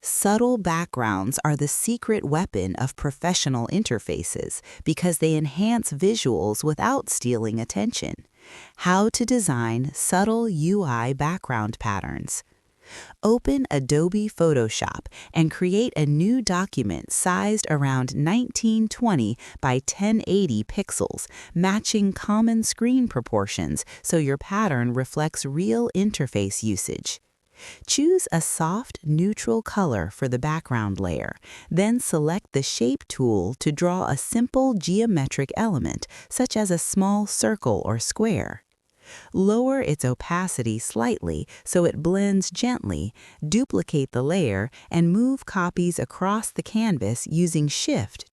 Subtle backgrounds are the secret weapon of professional interfaces because they enhance visuals without stealing attention. How to design subtle UI background patterns. Open Adobe Photoshop and create a new document sized around 1920 by 1080 pixels, matching common screen proportions so your pattern reflects real interface usage. Choose a soft, neutral color for the background layer, then select the Shape tool to draw a simple geometric element, such as a small circle or square. Lower its opacity slightly so it blends gently, duplicate the layer, and move copies across the canvas using Shift